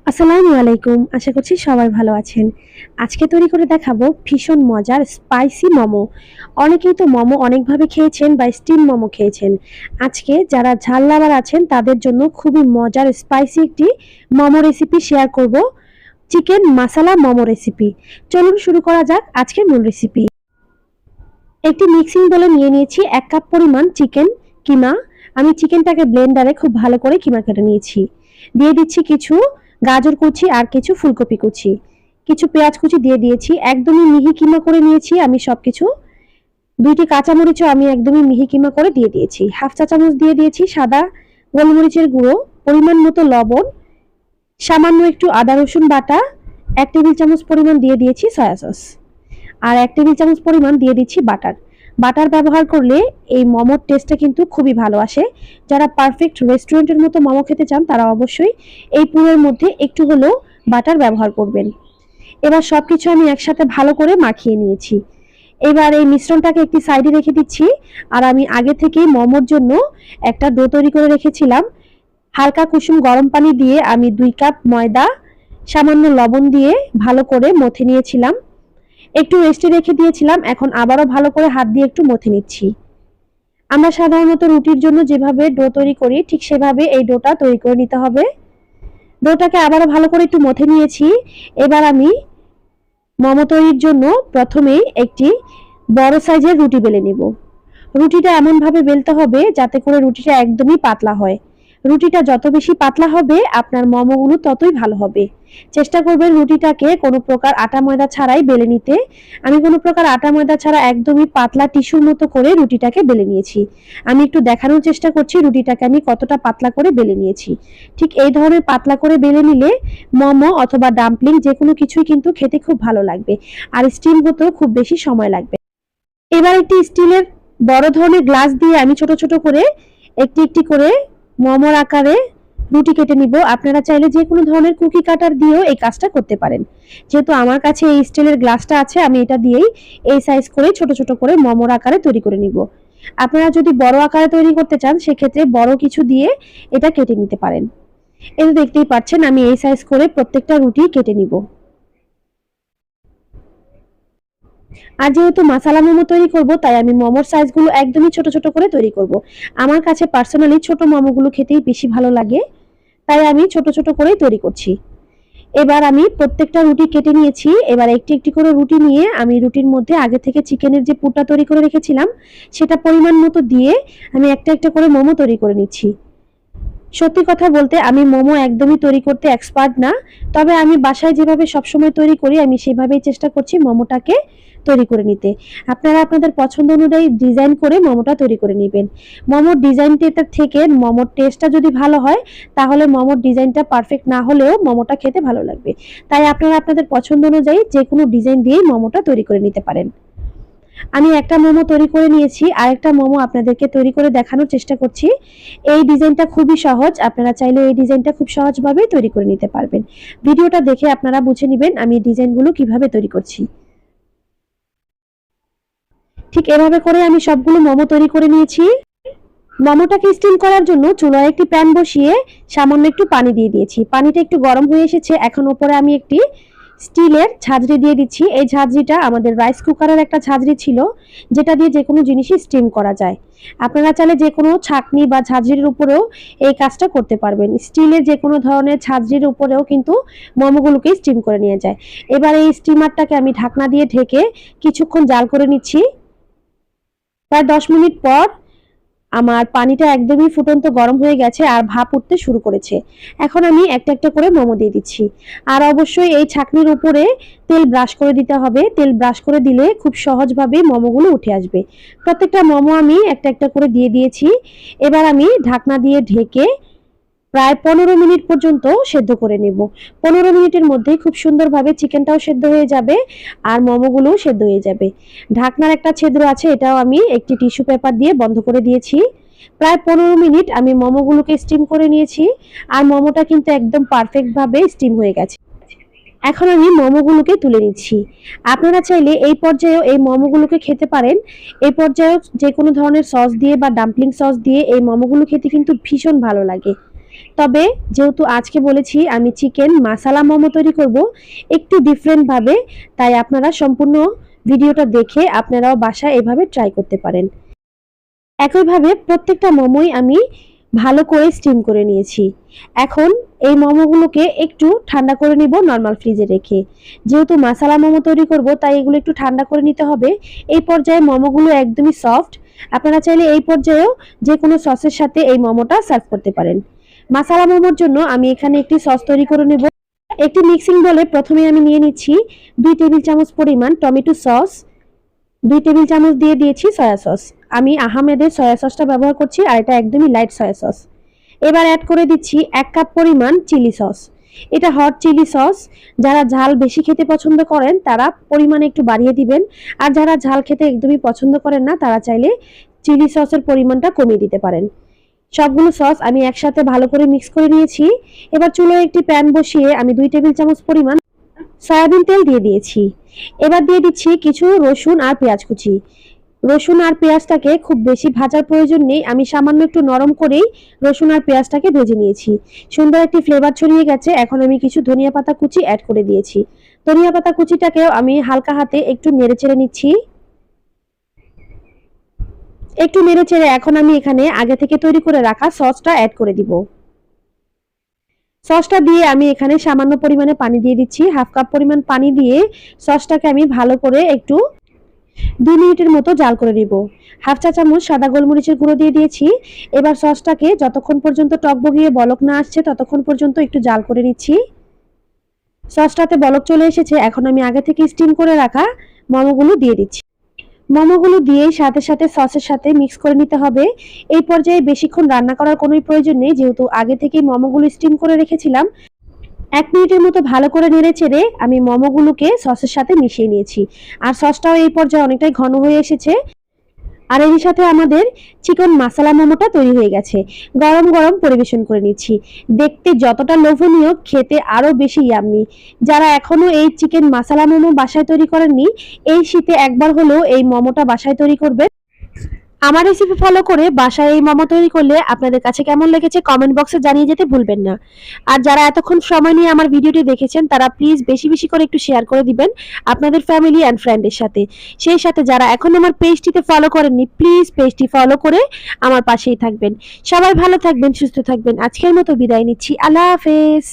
আসসালামু আলাইকুম। আশা করছি সবাই ভালো আছেন। আজকে তৈরি করে দেখাবো ভীষণ মজার স্পাইসি মোমো। অনেকেই তো মোমো অনেকভাবে খেয়েছেন বা স্টিম মোমো খেয়েছেন। আজকে যারা ঝাল লাভার আছেন তাদের জন্য খুবই মজার স্পাইসি একটি মোমো রেসিপি শেয়ার করব। চিকেন মাসালা মোমো রেসিপি। চলুন শুরু করা যাক আজকের মূল রেসিপি। একটি মিক্সিং বোলে নিয়ে নিয়েছি 1 কাপ পরিমাণ চিকেন কিমা। আমি চিকেনটাকে ব্লেন্ডারে খুব ভালো করে কিমা কেটে নিয়েছি। দিয়ে দিচ্ছি কিছু গাজর কুচি আর কিছু ফুলকপি কুচি, কিছু পেঁয়াজ কুচি দিয়ে দিয়েছি। একদমই মিহি কিমা করে নিয়েছি আমি সবকিছু। 2টি কাঁচামরিচও আমি একদমই মিহি কিমা করে দিয়ে দিয়েছি। হাফ চা চামচ দিয়ে দিয়েছি সাদা গোলমরিচের গুঁড়ো, পরিমাণ মতো লবণ, সামান্য একটু আদা রসুন বাটা, 1 টেবিল চামচ পরিমাণ দিয়ে দিয়েছি সয়া সস, আর 1 টেবিল চামচ পরিমাণ দিয়ে দিচ্ছি বাটার। বাটার ব্যবহার করলে এই মোমোর টেস্টটা কিন্তু খুবই ভালো আসে। যারা পারফেক্ট রেস্টুরেন্টের মতো মোমো খেতে চান তারা অবশ্যই এই পুরের মধ্যে একটু হলেও বাটার ব্যবহার করবেন। এবার সবকিছু আমি একসাথে ভালো করে মাখিয়ে নিয়েছি। এবার এই মিশ্রণটাকে একটি সাইডে রেখে দিচ্ছি। আর আমি আগে থেকেই মোমোর জন্য একটা ডো তৈরি করে রেখেছিলাম। হালকা কুসুম গরম পানি দিয়ে আমি 2 কাপ ময়দা সামান্য লবণ দিয়ে ভালো করে মথে নিয়েছিলাম। একটু রেস্টে রেখে দিয়েছিলাম। এখন আবারও ভালো করে হাত দিয়ে একটু মথে নিচ্ছি। আমরা সাধারণত রুটির জন্য যেভাবে ডো তৈরি করি ঠিক সেভাবে এই ডোটা তৈরি করে নিতে হবে। ডোটাকে আবারও ভালো করে একটু মথে নিয়েছি। এবার আমি মোমো তৈরির জন্য প্রথমেই একটি বড় সাইজের রুটি বেলে নেব। রুটিটা এমনভাবে বেলতে হবে যাতে করে রুটিটা একদমই পাতলা হয়। রুটিটা যত বেশি পাতলা হবে আপনার মোমোগুলো ততই ভালো হবে। চেষ্টা করবেন রুটিটাকে কোনো প্রকার আটা ময়দা ছাড়াই বেলে নিতে। আমি কোনো প্রকার আটা ময়দা ছাড়া একদমই পাতলা টিস্যুর মতো করে রুটিটাকে বেলে নিয়েছি। আমি একটু দেখানোর চেষ্টা করছি রুটিটাকে আমি কতটা পাতলা করে বেলে নিয়েছি। ঠিক এই ধরনের পাতলা করে বেলে নিলে মোমো অথবা ডাম্পলিং যে কোনো কিছুই কিন্তু খেতে খুব ভালো লাগবে, আর স্টিম হতেও খুব বেশি সময় লাগবে। এবার একটি স্টিলের বড় ধরনের গ্লাস দিয়ে আমি ছোট ছোট করে একটি একটি করে মোমোর আকারে রুটি কেটে নিব। আপনারা চাইলে যে কোনো ধরনের কুকি কাটার দিয়েও এই কাজটা করতে পারেন। যেহেতু আমার কাছে এই স্টিলের গ্লাসটা আছে আমি এটা দিয়েই এই সাইজ করে ছোট ছোট করে মোমোর আকারে তৈরি করে নিব। আপনারা যদি বড় আকারে তৈরি করতে চান সেক্ষেত্রে বড় কিছু দিয়ে এটা কেটে নিতে পারেন। এই তো দেখতেই পাচ্ছেন আমি এই সাইজ করে প্রত্যেকটা রুটি কেটে নিব। আর যেহেতু মাসালা মোমো তৈরি করব তাই আমি মোমোর সাইজগুলো একদমই ছোট ছোট করে তৈরি করব। আমার কাছে পার্সোনালি ছোট মোমোগুলো খেতেই বেশি ভালো লাগে, তাই আমি ছোট ছোট করেই তৈরি করছি। এবার আমি প্রত্যেকটা রুটি কেটে নিয়েছি। এবার একটি একটি করে রুটি নিয়ে আমি রুটির মধ্যে আগে থেকে চিকেনের যে পুরটা তৈরি করে রেখেছিলাম সেটা পরিমাণ মতো দিয়ে আমি একটা একটা করে মোমো তৈরি করে নিচ্ছি। সত্যি কথা বলতে আমি মোমো একদমই তৈরি করতে এক্সপার্ট না, তবে আমি বাসায় যেভাবে সবসময় তৈরি করি আমি সেভাবেই চেষ্টা করছি মোমোটাকে তৈরি করে নিতে। আপনারা আপনাদের পছন্দ অনুযায়ী ডিজাইন করে মোমোটা তৈরি করে নেবেন। মোমোর ডিজাইনটা থেকে মোমোর টেস্টটা যদি ভালো হয় তাহলে মোমোর ডিজাইনটা পারফেক্ট না হলেও মোমোটা খেতে ভালো লাগবে। তাই আপনারা আপনাদের পছন্দ অনুযায়ী যে কোনো ডিজাইন দিয়েই মোমোটা তৈরি করে নিতে পারেন। আমি একটা মোমো তৈরি করে নিয়েছি, আরেকটা মোমো আপনাদেরকে তৈরি করে দেখানোর চেষ্টা করছি। এই ডিজাইনটা খুবই সহজ, আপনারা চাইলে এই ডিজাইনটা খুব সহজভাবে তৈরি করে নিতে পারবেন। ভিডিওটা দেখে আপনারা বুঝে নেবেন আমি ডিজাইনগুলো কিভাবে তৈরি করছি। ঠিক এভাবে করে আমি সবগুলো মোমো তৈরি করে নিয়েছি। মোমোটাকে স্টিম করার জন্য চুলায় একটি প্যান বসিয়ে সামান্য একটু পানি দিয়ে দিয়েছি। পানিটা একটু গরম হয়ে এসেছে। এখন উপরে আমি একটি স্টিলের ঝাঁঝরি দিয়ে দিচ্ছি। এই ঝাঁঝরিটা আমাদের রাইস কুকারের একটা ঝাঁঝরি ছিল, যেটা দিয়ে যে কোনো জিনিসই স্টিম করা যায়। আপনারা চাইলে যে কোনো ছাঁকনি বা ঝাঁঝরির উপরেও এই কাজটা করতে পারবেন। স্টিলের যে কোনো ধরনের ঝাঁঝরির উপরেও কিন্তু মোমোগুলোকে স্টিম করে নিয়ে যায়। এবার এই স্টিমারটাকে আমি ঢাকনা দিয়ে ঢেকে কিছুক্ষণ জাল করে নিচ্ছি। প্রায় 10 মিনিট পর আমার পানিটা একদমই ফুটন্ত গরম হয়ে গেছে আর ভাপ উঠতে শুরু করেছে। এখন আমি একটা একটা করে মোমো দিয়ে দিচ্ছি। আর অবশ্যই এই ছাঁকনির উপরে তেল ব্রাশ করে দিতে হবে। তেল ব্রাশ করে দিলে খুব সহজভাবে মোমোগুলো উঠে আসবে। প্রত্যেকটা মোমো আমি একটা একটা করে দিয়ে দিয়েছি। এবার আমি ঢাকনা দিয়ে ঢেকে প্রায় 15 মিনিট পর্যন্ত সেদ্ধ করে নেব। 15 মিনিটের মধ্যেই খুব সুন্দরভাবে চিকেনটাও সেদ্ধ হয়ে যাবে আর মোমোগুলোও সেদ্ধ হয়ে যাবে। ঢাকনার একটা ছিদ্র আছে, এটাও আমি একটি টিস্যু পেপার দিয়ে বন্ধ করে দিয়েছি। প্রায় 15 মিনিট আমি মোমোগুলোকে স্টিম করে নিয়েছি আর মোমোটা কিন্তু একদম পারফেক্টভাবে স্টিম হয়ে গেছে। এখন আমি মোমোগুলোকে তুলে নিচ্ছি। আপনারা চাইলে এই পর্যায়েও এই মোমোগুলোকে খেতে পারেন। এই পর্যায়েও যে কোনো ধরনের সস দিয়ে বা ডাম্পলিং সস দিয়ে এই মোমোগুলো খেতে কিন্তু ভীষণ ভালো লাগে। তবে যেহেতু আজকে বলেছি আমি চিকেন মাসালা মোমো তৈরি করব একটু ডিফারেন্ট ভাবে, তাই আপনারা সম্পূর্ণ ভিডিওটা দেখে আপনারাও বাসায় এভাবে ট্রাই করতে পারেন। একইভাবে প্রত্যেকটা মোমোই আমি ভালো করে স্টিম করে নিয়েছি। এখন এই মোমোগুলোকে একটু ঠান্ডা করে নিব নরমাল ফ্রিজে রেখে। যেহেতু মাসালা মোমো তৈরি করব তাই এগুলো একটু ঠান্ডা করে নিতে হবে। এই পর্যায়ে মোমোগুলো একদমই সফট। আপনারা চাইলে এই পর্যায়েও যে কোনো সসের সাথে এই মোমোটা সার্ভ করতে পারেন। মাসালা মোমোর জন্য আমি এখানে একটি সস তৈরি করে নেব। একটি মিক্সিং বলে প্রথমে আমি নিয়ে নিচ্ছি 2 টেবিল চামচ পরিমাণ টমেটো সস, 2 টেবিল চামচ দিয়ে দিয়েছি সয়া সস। আমি আহমেদের সয়া সসটা ব্যবহার করছি আর এটা একদমই লাইট সয়া সস। এবার অ্যাড করে দিচ্ছি 1 কাপ পরিমাণ চিলি সস। এটা হট চিলি সস। যারা ঝাল বেশি খেতে পছন্দ করেন তারা পরিমাণে একটু বাড়িয়ে দিবেন, আর যারা ঝাল খেতে একদমই পছন্দ করেন না তারা চাইলে চিলি সসের পরিমাণটা কমিয়ে দিতে পারেন। সবগুলো সস আমি একসাথে ভালো করে মিক্স করে নিয়েছি। এবার চুলায় একটি প্যান বসিয়ে আমি 2 টেবিল চামচ পরিমাণ সয়াবিন তেল দিয়ে দিয়েছি। এবার দিয়ে দিচ্ছি কিছু রসুন আর পেঁয়াজ কুচি। রসুন আর পেঁয়াজটাকে খুব বেশি ভাজার প্রয়োজন নেই, আমি সামান্য একটু নরম করেই রসুন আর পেঁয়াজটাকে ভেজে নিয়েছি। সুন্দর একটি ফ্লেভার ছড়িয়ে গেছে। এখন আমি কিছু ধনিয়া পাতা কুচি অ্যাড করে দিয়েছি। ধনিয়া পাতা কুচিটাকেও আমি হালকা হাতে একটু নেড়েচেড়ে নিচ্ছি। একটু নেড়েচেড়ে এখন আমি এখানে আগে থেকে তৈরি করে রাখা সসটা অ্যাড করে দিব। সসটা দিয়ে আমি এখানে সামান্য পরিমাণে পানি দিয়ে দিচ্ছি। 1/2 কাপ পরিমাণ পানি দিয়ে সসটাকে আমি ভালো করে একটু 2 মিনিটের মতো জাল করে নিব। 1/2 চা চামচ সাদা গোলমরিচের গুঁড়ো দিয়ে দিয়েছি। এবার সসটাকে যতক্ষণ পর্যন্ত টকবগিয়ে বলক না আসছে ততক্ষণ পর্যন্ত একটু জাল করে নিচ্ছি। সসটাতে বলক চলে এসেছে। এখন আমি আগে থেকে স্টিম করে রাখা মোমোগুলো দিয়ে দিচ্ছি। মোমোগুলো দিয়ে সাথে সাথে সসের সাথে মিক্স করে নিতে হবে। এই পর্যায়ে বেশিক্ষণ রান্না করার কোনো প্রয়োজন নেই, যেহেতু আগে থেকেই মোমোগুলো স্টিম করে রেখেছিলাম। 1 মিনিটের মতো ভালো করে নেড়েচেড়ে আমি মোমোগুলোকে সসের সাথে মিশিয়ে নিয়েছি। আর সসটাও এই পর্যায়ে অনেকটাই ঘন হয়ে এসেছে। আর এর সাথে আমাদের চিকেন মাসালা মোমোটা তৈরি হয়ে গেছে। গরম গরম পরিবেশন করে নিচ্ছি। দেখতে যতটা লোভনীয়, খেতে আরো বেশি ইয়াম্মি। যারা এখনো এই চিকেন মাসালা মোমো বাসায় তৈরি করেননি, এই শীতে একবার হলেও এই মোমোটা বাসায় তৈরি করবেন। আমার রেসিপি ফলো করে বাসায় এই মোমো তৈরি করলে আপনাদের কাছে কেমন লেগেছে কমেন্ট বক্সে জানিয়ে যেতে ভুলবেন না। আর যারা এতক্ষণ সময় নিয়ে আমার ভিডিওটি দেখেছেন তারা প্লিজ বেশি বেশি করে একটু শেয়ার করে দিবেন আপনাদের ফ্যামিলি অ্যান্ড ফ্রেন্ডের সাথে। সেই সাথে যারা এখন আমার পেজটিতে ফলো করেননি প্লিজ পেজটি ফলো করে আমার পাশেই থাকবেন। সবাই ভালো থাকবেন, সুস্থ থাকবেন। আজকের মতো বিদায় নিচ্ছি। আল্লাহ হাফেজ।